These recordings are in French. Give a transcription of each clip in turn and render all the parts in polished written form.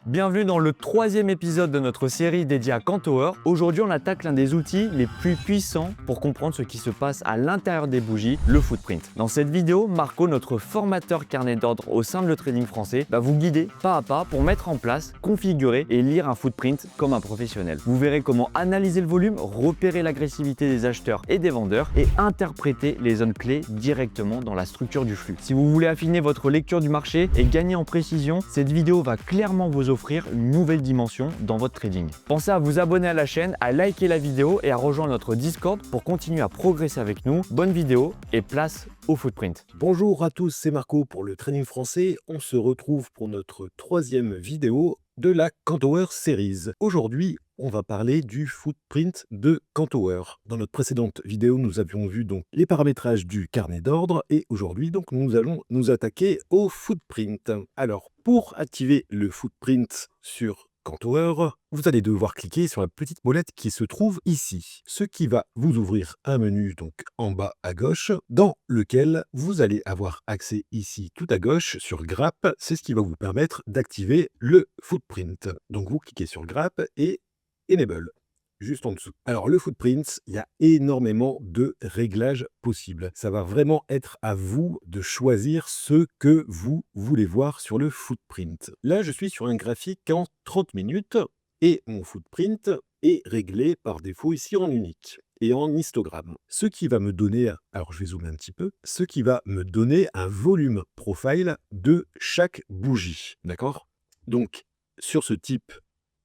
Bienvenue dans le troisième épisode de notre série dédiée à Cantower. Aujourd'hui, on attaque l'un des outils les plus puissants pour comprendre ce qui se passe à l'intérieur des bougies, le footprint. Dans cette vidéo, Marco, notre formateur carnet d'ordre au sein de Le Trading Français, va vous guider pas à pas pour mettre en place, configurer et lire un footprint comme un professionnel. Vous verrez comment analyser le volume, repérer l'agressivité des acheteurs et des vendeurs et interpréter les zones clés directement dans la structure du flux. Si vous voulez affiner votre lecture du marché et gagner en précision, cette vidéo va clairement vous offrir une nouvelle dimension dans votre trading. Pensez à vous abonner à la chaîne, à liker la vidéo et à rejoindre notre Discord pour continuer à progresser avec nous. Bonne vidéo et place au footprint. Bonjour à tous, c'est Marco pour le Trading Français. On se retrouve pour notre troisième vidéo de la Cantower Series. Aujourd'hui, on va parler du footprint de Cantower. Dans notre précédente vidéo, nous avions vu donc les paramétrages du carnet d'ordre et aujourd'hui, donc, nous allons nous attaquer au footprint. Alors, pour activer le footprint sur Cantower, vous allez devoir cliquer sur la petite molette qui se trouve ici, ce qui va vous ouvrir un menu donc en bas à gauche, dans lequel vous allez avoir accès ici tout à gauche sur Grap. C'est ce qui va vous permettre d'activer le footprint. Donc vous cliquez sur Grap et Enable, juste en dessous. Alors le footprint, il y a énormément de réglages possibles. Ça va vraiment être à vous de choisir ce que vous voulez voir sur le footprint. Là, je suis sur un graphique en 30 minutes et mon footprint est réglé par défaut ici en unique et en histogramme. Ce qui va me donner, alors je vais zoomer un petit peu, ce qui va me donner un volume profile de chaque bougie. D'accord? Donc, sur ce type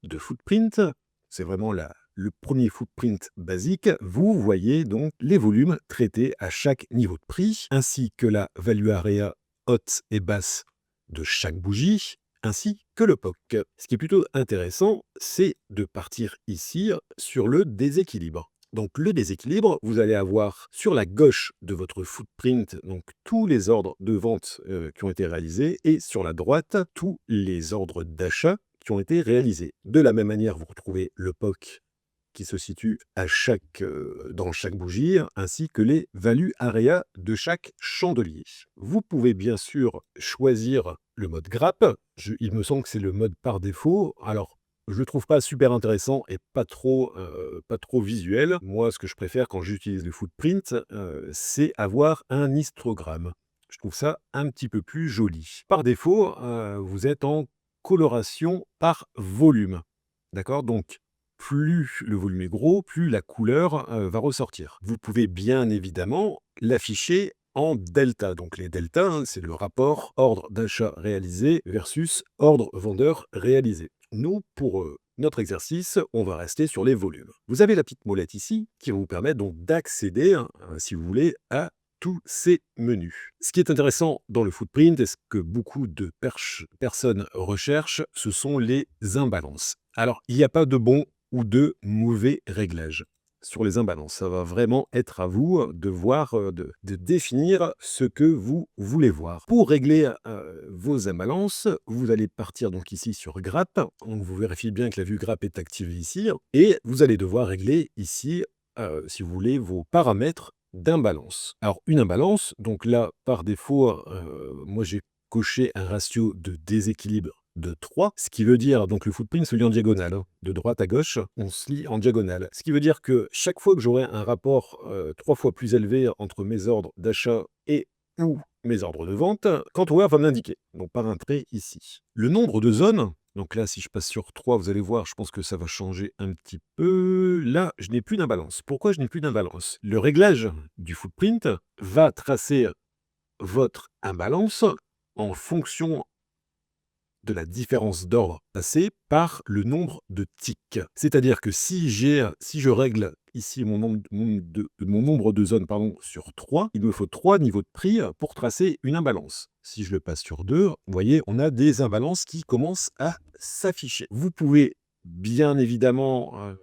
de footprint, c'est vraiment le premier footprint basique. Vous voyez donc les volumes traités à chaque niveau de prix, ainsi que la value area haute et basse de chaque bougie, ainsi que le POC. Ce qui est plutôt intéressant, c'est de partir ici sur le déséquilibre. Donc le déséquilibre, vous allez avoir sur la gauche de votre footprint donc tous les ordres de vente qui ont été réalisés et sur la droite, tous les ordres d'achat qui ont été réalisés. De la même manière, vous retrouvez le POC qui se situe à dans chaque bougie, ainsi que les values area de chaque chandelier. Vous pouvez bien sûr choisir le mode grappe. Il me semble que c'est le mode par défaut. Alors, je le trouve pas super intéressant et pas trop visuel. Moi, ce que je préfère quand j'utilise le footprint, c'est avoir un histogramme. Je trouve ça un petit peu plus joli. Par défaut, vous êtes en coloration par volume. D'accord? Donc, plus le volume est gros, plus la couleur va ressortir. Vous pouvez bien évidemment l'afficher en delta. Donc les deltas, hein, c'est le rapport ordre d'achat réalisé versus ordre vendeur réalisé. Nous, pour notre exercice, on va rester sur les volumes. Vous avez la petite molette ici qui va vous permettre donc d'accéder, hein, si vous voulez, à tous ces menus. Ce qui est intéressant dans le footprint et ce que beaucoup de personnes recherchent, ce sont les imbalances. Alors, il n'y a pas de bon ou de mauvais réglages sur les imbalances. Ça va vraiment être à vous de voir, de définir ce que vous voulez voir. Pour régler vos imbalances, vous allez partir donc ici sur Grap. Donc vous vérifiez bien que la vue Grap est activée ici. Et vous allez devoir régler ici, si vous voulez, vos paramètres d'imbalance. Alors une imbalance, donc là, par défaut, moi j'ai coché un ratio de déséquilibre de 3, ce qui veut dire, donc le footprint se lit en diagonale, hein. De droite à gauche, on se lit en diagonale. Ce qui veut dire que chaque fois que j'aurai un rapport 3 fois plus élevé entre mes ordres d'achat et ou mes ordres de vente, Cantower va m'indiquer, donc par un trait ici. Le nombre de zones, donc là, si je passe sur 3, vous allez voir, je pense que ça va changer un petit peu. Là, je n'ai plus d'imbalance. Pourquoi je n'ai plus d'imbalance? Le réglage du footprint va tracer votre imbalance en fonction de la différence d'ordre passé par le nombre de ticks. C'est-à-dire que si je règle ici mon nombre de zones sur 3, il me faut 3 niveaux de prix pour tracer une imbalance. Si je le passe sur 2, vous voyez, on a des imbalances qui commencent à s'afficher. Vous pouvez bien évidemment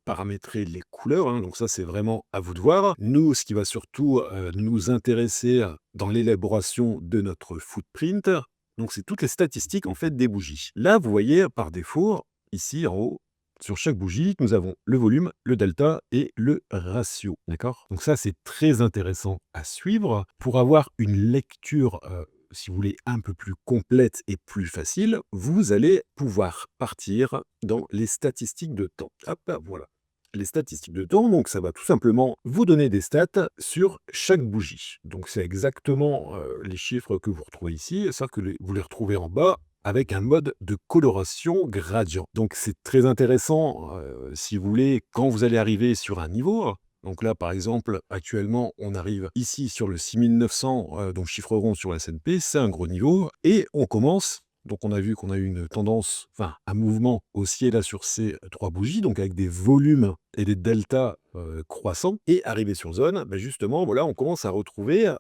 paramétrer les couleurs, hein, donc ça c'est vraiment à vous de voir. Nous, ce qui va surtout nous intéresser dans l'élaboration de notre footprint, donc c'est toutes les statistiques en fait des bougies. Là, vous voyez par défaut, ici en haut, sur chaque bougie, nous avons le volume, le delta et le ratio. D'accord? Donc ça, c'est très intéressant à suivre pour avoir une lecture si vous voulez, un peu plus complète et plus facile, vous allez pouvoir partir dans les statistiques de temps. Hop, voilà. Les statistiques de temps, donc ça va tout simplement vous donner des stats sur chaque bougie. Donc c'est exactement les chiffres que vous retrouvez ici, sauf que vous les retrouvez en bas avec un mode de coloration gradient. Donc c'est très intéressant, si vous voulez, quand vous allez arriver sur un niveau. Donc là, par exemple, actuellement, on arrive ici sur le 6900, donc chiffre rond sur la S&P, c'est un gros niveau, et on commence. Donc on a vu qu'on a eu une tendance, enfin un mouvement haussier là sur ces trois bougies, donc avec des volumes et des deltas croissants. Et arrivé sur zone, justement, voilà, on commence à retrouver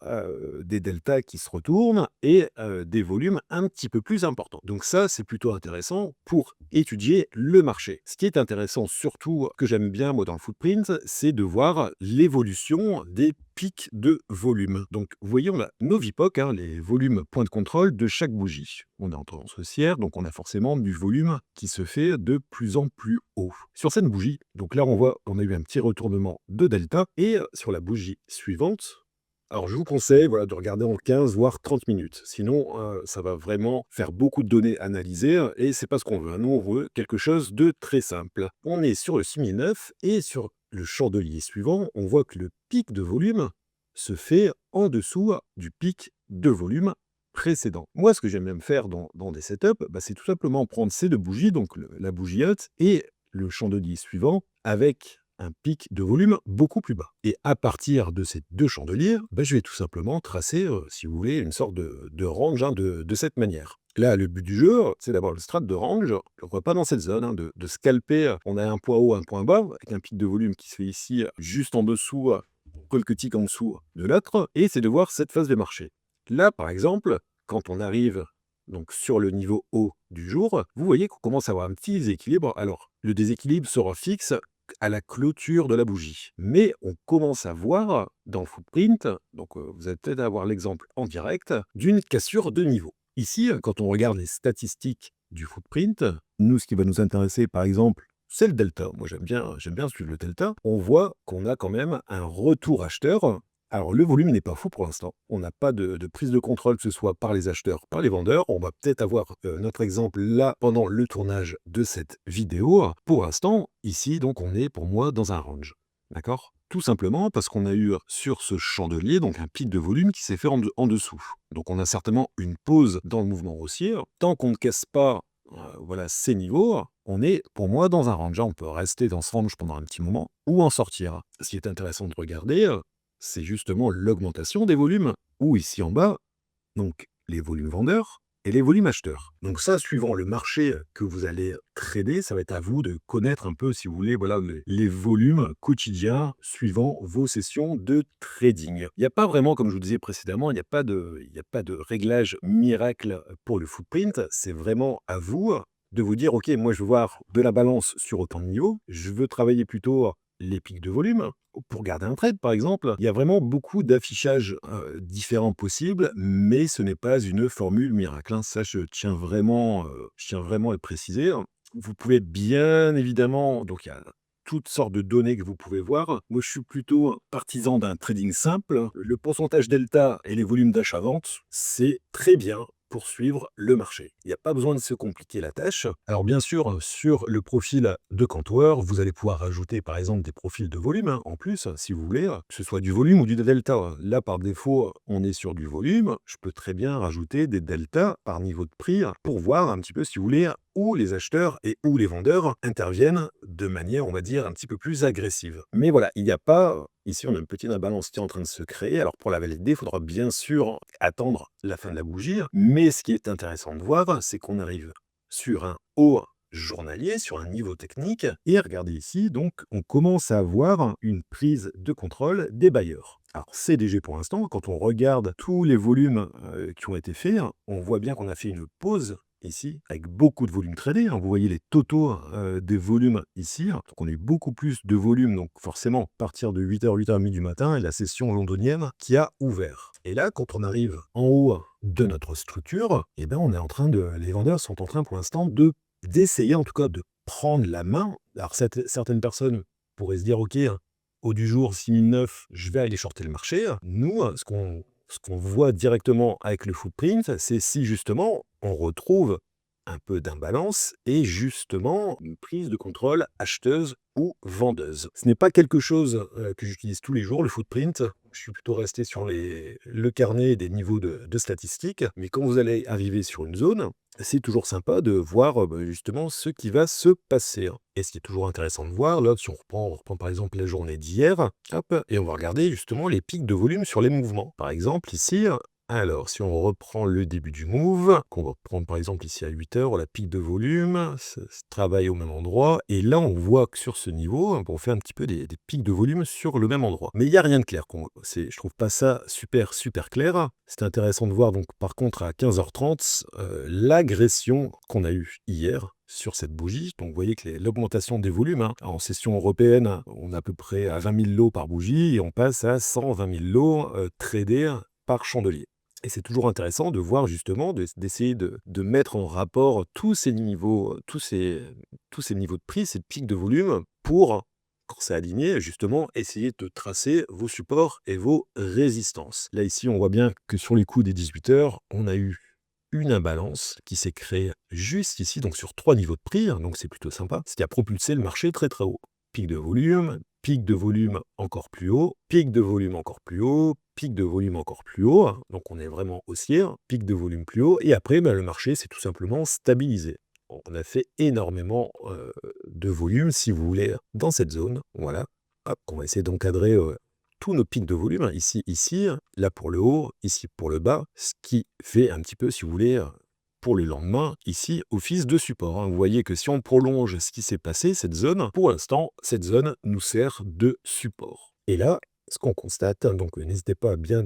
des deltas qui se retournent et des volumes un petit peu plus importants. Donc ça, c'est plutôt intéressant pour étudier le marché. Ce qui est intéressant, surtout que j'aime bien moi dans le footprint, c'est de voir l'évolution des pics de volume. Donc, vous voyez, on a nos VPOC, les volumes points de contrôle de chaque bougie. On est en tendance haussière, donc on a forcément du volume qui se fait de plus en plus haut. Sur cette bougie, donc là, on voit qu'on a eu un petit retournement de delta, et sur la bougie suivante, alors je vous conseille de regarder en 15 voire 30 minutes. Sinon, ça va vraiment faire beaucoup de données analysées, et c'est pas ce qu'on veut. Nous, on veut quelque chose de très simple. On est sur le 6009, et sur le chandelier suivant, on voit que le pic de volume se fait en dessous du pic de volume précédent. Moi, ce que j'aime même faire dans des setups, c'est tout simplement prendre ces deux bougies, donc la bougie haute et le chandelier suivant, avec un pic de volume beaucoup plus bas. Et à partir de ces deux chandeliers, je vais tout simplement tracer, si vous voulez, une sorte de range de cette manière. Là, le but du jeu, c'est d'avoir le strat de range, on va pas dans cette zone, de scalper. On a un point haut, un point bas, avec un pic de volume qui se fait ici, juste en dessous, quelques ticks en dessous de l'autre, et c'est de voir cette phase de marché. Là, par exemple, quand on arrive donc sur le niveau haut du jour, vous voyez qu'on commence à avoir un petit déséquilibre. Alors, le déséquilibre sera fixe à la clôture de la bougie. Mais on commence à voir dans le footprint, donc vous allez peut-être avoir l'exemple en direct, d'une cassure de niveau. Ici, quand on regarde les statistiques du footprint, nous, ce qui va nous intéresser, par exemple, c'est le delta. Moi, j'aime bien suivre le delta. On voit qu'on a quand même un retour acheteur. Alors, le volume n'est pas fou pour l'instant. On n'a pas de prise de contrôle, que ce soit par les acheteurs, par les vendeurs. On va peut-être avoir notre exemple là pendant le tournage de cette vidéo. Pour l'instant, ici, donc, on est pour moi dans un range. D'accord? Tout simplement parce qu'on a eu sur ce chandelier donc un pic de volume qui s'est fait en dessous. Donc, on a certainement une pause dans le mouvement haussier. Tant qu'on ne casse pas ces niveaux, on est pour moi dans un range. On peut rester dans ce range pendant un petit moment ou en sortir. Ce qui est intéressant de regarder, c'est justement l'augmentation des volumes, ou ici en bas, donc les volumes vendeurs et les volumes acheteurs. Donc ça, suivant le marché que vous allez trader, ça va être à vous de connaître un peu, si vous voulez, les volumes quotidiens suivant vos sessions de trading. Il n'y a pas vraiment, comme je vous disais précédemment, il n'y a pas de réglage miracle pour le footprint. C'est vraiment à vous de vous dire, ok, moi je veux voir de la balance sur autant de niveaux, je veux travailler plutôt les pics de volume. Pour garder un trade, par exemple, il y a vraiment beaucoup d'affichages différents possibles, mais ce n'est pas une formule miracle. Ça, je tiens vraiment à le préciser. Vous pouvez bien évidemment, donc il y a toutes sortes de données que vous pouvez voir. Moi, je suis plutôt partisan d'un trading simple. Le pourcentage delta et les volumes d'achat-vente, c'est très bien pour suivre le marché. Il n'y a pas besoin de se compliquer la tâche. Alors bien sûr, sur le profil de Cantour, vous allez pouvoir rajouter par exemple des profils de volume en plus, si vous voulez, que ce soit du volume ou du delta. Là, par défaut, on est sur du volume. Je peux très bien rajouter des deltas par niveau de prix pour voir un petit peu, si vous voulez, où les acheteurs et où les vendeurs interviennent de manière, on va dire, un petit peu plus agressive. Mais voilà, il n'y a pas... Ici, on a une petite imbalance qui est en train de se créer. Alors, pour la valider, il faudra bien sûr attendre la fin de la bougie. Mais ce qui est intéressant de voir, c'est qu'on arrive sur un haut journalier, sur un niveau technique. Et regardez ici, donc, on commence à avoir une prise de contrôle des bailleurs. Alors, CDG pour l'instant, quand on regarde tous les volumes qui ont été faits, on voit bien qu'on a fait une pause ici, avec beaucoup de volume tradé. Vous voyez les totaux des volumes ici. Donc, on a eu beaucoup plus de volume, donc forcément, à partir de 8h, 8h30 du matin, et la session londonienne qui a ouvert. Et là, quand on arrive en haut de notre structure, on est en train les vendeurs sont en train pour l'instant d'essayer, en tout cas, de prendre la main. Alors, certaines personnes pourraient se dire, ok, au du jour 6009, je vais aller shorter le marché. Nous, ce qu'on ce qu'on voit directement avec le footprint, c'est si justement on retrouve un peu d'imbalance et justement une prise de contrôle acheteuse ou vendeuse. Ce n'est pas quelque chose que j'utilise tous les jours, le footprint. Je suis plutôt resté sur le carnet des niveaux de statistiques. Mais quand vous allez arriver sur une zone, c'est toujours sympa de voir justement ce qui va se passer. Et ce qui est toujours intéressant de voir, là, si on reprend par exemple la journée d'hier, hop, et on va regarder justement les pics de volume sur les mouvements. Par exemple, ici, alors, si on reprend le début du move, qu'on va prendre par exemple ici à 8 heures, la pic de volume, ça se travaille au même endroit, et là on voit que sur ce niveau, on fait un petit peu des pics de volume sur le même endroit. Mais il n'y a rien de clair. Je trouve pas ça super clair. C'est intéressant de voir donc par contre à 15h30 l'agression qu'on a eue hier sur cette bougie. Donc vous voyez que l'augmentation des volumes, en session européenne, on est à peu près à 20 000 lots par bougie, et on passe à 120 000 lots tradés par chandelier. Et c'est toujours intéressant de voir justement, d'essayer de mettre en rapport tous ces niveaux de prix, ces pics de volume, pour, quand c'est aligné, justement, essayer de tracer vos supports et vos résistances. Là, ici, on voit bien que sur les coups des 18 heures, on a eu une imbalance qui s'est créée juste ici, donc sur 3 niveaux de prix, donc c'est plutôt sympa, ce qui a propulsé le marché très haut. Pic de volume encore plus haut, pic de volume encore plus haut, pic de volume encore plus haut, donc on est vraiment haussier, pic de volume plus haut, et après le marché s'est tout simplement stabilisé. On a fait énormément de volume, si vous voulez, dans cette zone, voilà. Hop, on va essayer d'encadrer tous nos pics de volume, ici, là pour le haut, ici pour le bas, ce qui fait un petit peu, si vous voulez, pour le lendemain, ici, office de support. Vous voyez que si on prolonge ce qui s'est passé, cette zone, pour l'instant, cette zone nous sert de support. Et là, ce qu'on constate, donc n'hésitez pas à bien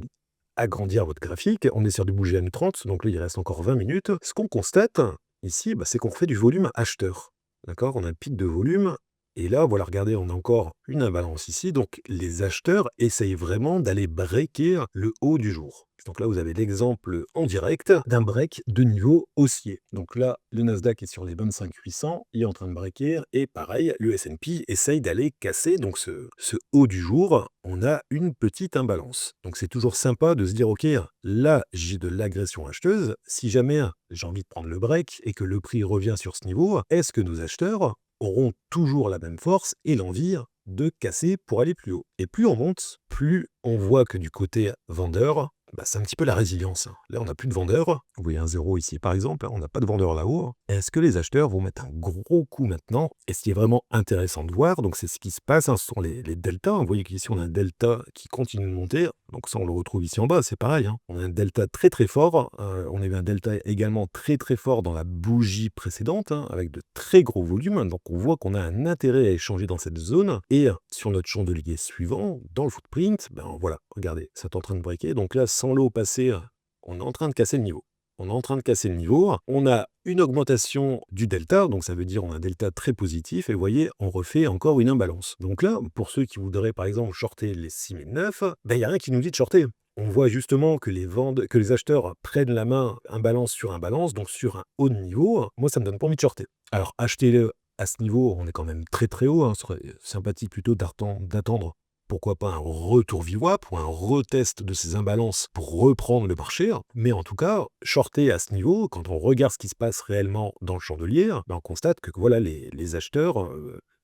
agrandir votre graphique, on est sur du bougie M30, donc là il reste encore 20 minutes. Ce qu'on constate ici, c'est qu'on fait du volume acheteur. D'accord? On a un pic de volume. Et là, voilà, regardez, on a encore une imbalance ici. Donc, les acheteurs essayent vraiment d'aller breaker le haut du jour. Donc là, vous avez l'exemple en direct d'un break de niveau haussier. Donc là, le Nasdaq est sur les 25 800, il est en train de breaker. Et pareil, le S&P essaye d'aller casser donc ce haut du jour. On a une petite imbalance. Donc c'est toujours sympa de se dire, ok, là, j'ai de l'agression acheteuse. Si jamais j'ai envie de prendre le break et que le prix revient sur ce niveau, est-ce que nos acheteurs auront toujours la même force et l'envie de casser pour aller plus haut? Et plus on monte, plus on voit que du côté vendeur, c'est un petit peu la résilience. Là, on n'a plus de vendeurs. Vous voyez un zéro ici, par exemple. On n'a pas de vendeurs là-haut. Est-ce que les acheteurs vont mettre un gros coup maintenant? Et ce qui est vraiment intéressant de voir, donc c'est ce qui se passe, ce sont les deltas. Vous voyez qu'ici, on a un delta qui continue de monter. Donc ça, on le retrouve ici en bas, c'est pareil. On a un delta très fort. On avait un delta également très fort dans la bougie précédente, avec de très gros volumes. Donc on voit qu'on a un intérêt à échanger dans cette zone. Et sur notre chandelier suivant, dans le footprint, voilà, regardez, c'est en train de breaker. Donc là, sans l'eau passée, on est en train de casser le niveau. On a une augmentation du delta, donc ça veut dire on a un delta très positif, et vous voyez, on refait encore une imbalance. Donc là, pour ceux qui voudraient par exemple shorter les 6009, il n'y a rien qui nous dit de shorter. On voit justement que les acheteurs prennent la main imbalance sur imbalance, donc sur un haut de niveau. Moi, ça me donne pas envie de shorter. Alors, achetez-le à ce niveau, on est quand même très haut. Ce serait sympathique plutôt d'attendre, pourquoi pas un retour VWAP ou un retest de ces imbalances pour reprendre le marché. Mais en tout cas, shorter à ce niveau, quand on regarde ce qui se passe réellement dans le chandelier, on constate que voilà, les acheteurs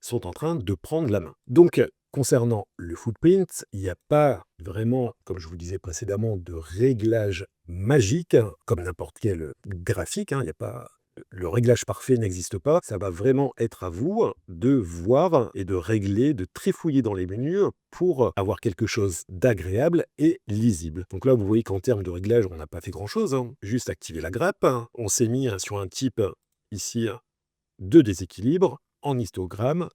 sont en train de prendre la main. Donc, concernant le footprint, il n'y a pas vraiment, comme je vous le disais précédemment, de réglage magique, comme n'importe quel graphique. Il n'y a pas... Le réglage parfait n'existe pas. Ça va vraiment être à vous de voir et de régler, de trifouiller dans les menus pour avoir quelque chose d'agréable et lisible. Donc là, vous voyez qu'en termes de réglage, on n'a pas fait grand-chose. Juste activer la grappe. On s'est mis sur un type ici de déséquilibre en histogramme,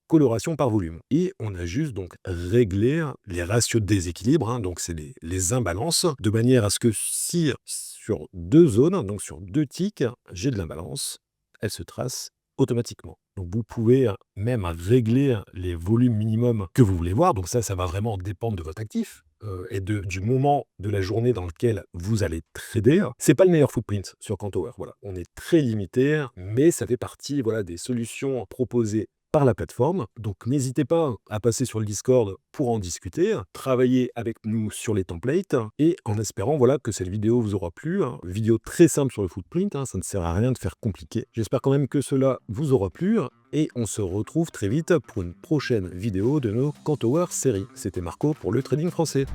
coloration par volume. Et on a juste donc réglé les ratios de déséquilibre, donc c'est les imbalances, de manière à ce que si sur 2 zones, donc sur 2 ticks, j'ai de l'imbalance, elle se trace automatiquement. Donc vous pouvez même régler les volumes minimums que vous voulez voir, donc ça va vraiment dépendre de votre actif et du moment de la journée dans lequel vous allez trader. C'est pas le meilleur footprint sur Quantower, voilà. On est très limité, mais ça fait partie des solutions proposées par la plateforme. Donc n'hésitez pas à passer sur le Discord pour en discuter, travailler avec nous sur les templates et en espérant voilà, que cette vidéo vous aura plu. Vidéo très simple sur le footprint, ça ne sert à rien de faire compliqué. J'espère quand même que cela vous aura plu et on se retrouve très vite pour une prochaine vidéo de nos Kantower série. C'était Marco pour le Trading Français.